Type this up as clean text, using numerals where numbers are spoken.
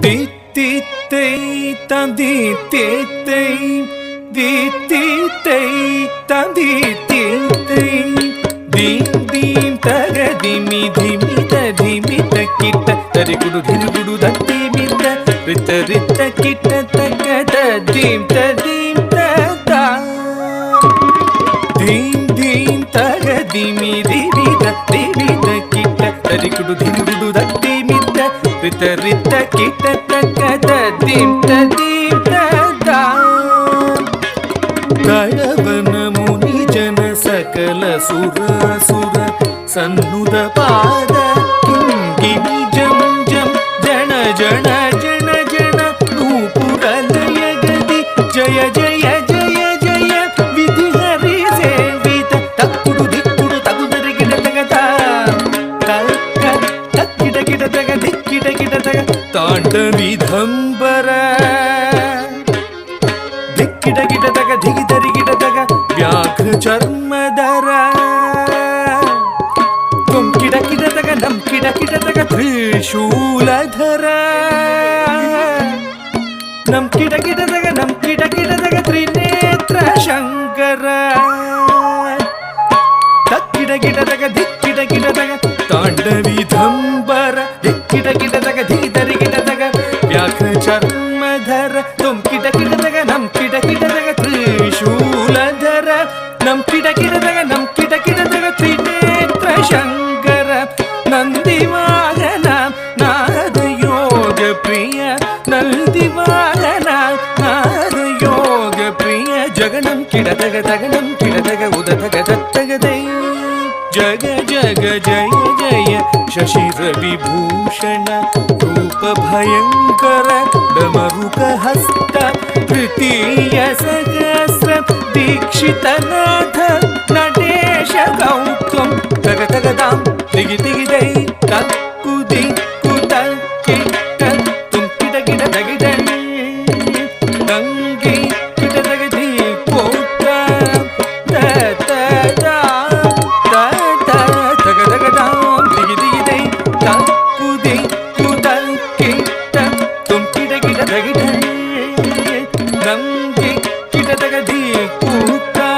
தித்தித்தை தந்தித்தித்தை தித்தித்தை தந்தித்தித்தை theme theme தகதிமி திமித திமித கிட்ட தரிகுடு திரிகுடு தத்திமித ரித்த ரித்த கிட்ட தகத theme ததீம் ததா தீம் தீம் தகதிமி திமித திமித கிட்ட தரிகுடு திரிகுடு தத்திமித ரித்த ரித்த கிட்ட தகத தீம் ததீம் ததா தழவன முனி ஜன ಸಕಲ ಸುರ ಸುರ ಸನ್ನುದ ಪಾದ ಕಿಂಗಿಣಿ ಜಂ ಜಂ ಜನ ಜನ ಜನ ಜನ ನೂಪುರ ಲಯ ಗದಿ ಜಯ ಜಯ ಜಯ ಜಯ ವಿಧಿ ಹರಿ ಸೇವಿತ ತಕ್ಕುಡು ದಿಕ್ಕುಡು ತಗುದರೆ ಗಿಡ ತಗದ ತಕ್ಕಿಡ ಗಿಡ ತಗ ದಿಕ್ಕಿಡ ಗಿಡ ತಗ ತಾಂಡ ವಿಧಂಬರ ದಿಕ್ಕಿಡ ಗಿಡ ತಗ ದಿಗಿದರಿ ಗಿಡ ತಗ ವ್ಯಾಘ್ರ ಚರ್ಮದರ ತುಮ್ ಕಿಡ ಕಿಡ ತಗ ನಮ್ ಕಿಡ ಕಿಡ ತಗ ತ್ರಿಶೂಲಧರ ನಮ್ ಕಿಡ ಕಿಡ ತಗ ನಮ್ ಕಿಡ ಕಿಡ ತಗ ತ್ರಿನೇತ್ರ ಶಂಕರ ತಕ್ಕಿಡ ಗಿಡ ತಗ ದಿಕ್ಕಿಡ ಗಿಡ ತಗ ತಾಂಡವಿಧಂಬರ ದಿಕ್ಕಿಡ ಗಿಡ ತಗ ದಿಗಿದರಿ ಗಿಡ ತಗ ವ್ಯಾಘ್ರ ಚರ್ಮಧರ ತುಮ್ ಕಿಡ ಕಿಡ ತಗ ನಮ್ ಕಿಡ ಕಿಡ ತಗ ತ್ರಿಶೂಲಧರ ನಮ್ ಕಿಡ ಕಿಡ ತಗ ನಮ್ ಕಿಡ ಕಿಡ ತಗ ತ್ರಿನೇತ್ರ ಶಂಕರ ನಂದಿವಾಹನ ನಾದ ಯೋಗ ಪ್ರಿಯ ನಂದಿವಾಹನ ನಾದ ಯೋಗ ಪ್ರಿಯ ಜಗನಂ ಕಿಡ ತಗ ತಗನಂ ಕಿಡ ತಗ ಉದ ತಗ ತತ್ತಗದೈ ಜಗ ಜಗ ಜಯ ಜಯ ಶಶಿರ ವಿಭೂಷಣ ರೂಪ ಭಯಂಕರ ಡಮರುಕ ಹಸ್ತ ತೃತೀಯ ಸಹಸ್ರ ದೀಕ್ಷಿತನಾಥ ನಟೇಶ ಗೌತಮ್ ತಗ ತಗದಾಂ ದಿಗಿ ದಿಗಿದೈ ತಕ್ಕು ದಿಕ್ಕು ತಕ್ಕಿಟ್ಟ ತುಮ್ ಕಿಡ ಗಿಡ ತಗಿದೈ ತಂಗಿ ಕಿಡ ತಗದಿ ಕೋಟ ತ ತಗ ತಗದಾಂ ದಿಗಿ ದಿಗಿದೈ ತಕ್ಕು ದಿಕ್ಕು ತಕ್ಕಿಟ್ಟ ತುಮ್ ಕಿಡ ಗಿಡ ತಗಿದೈ ನಂಗಿ ಕಿಡ ತಗದಿ ಕೂಟ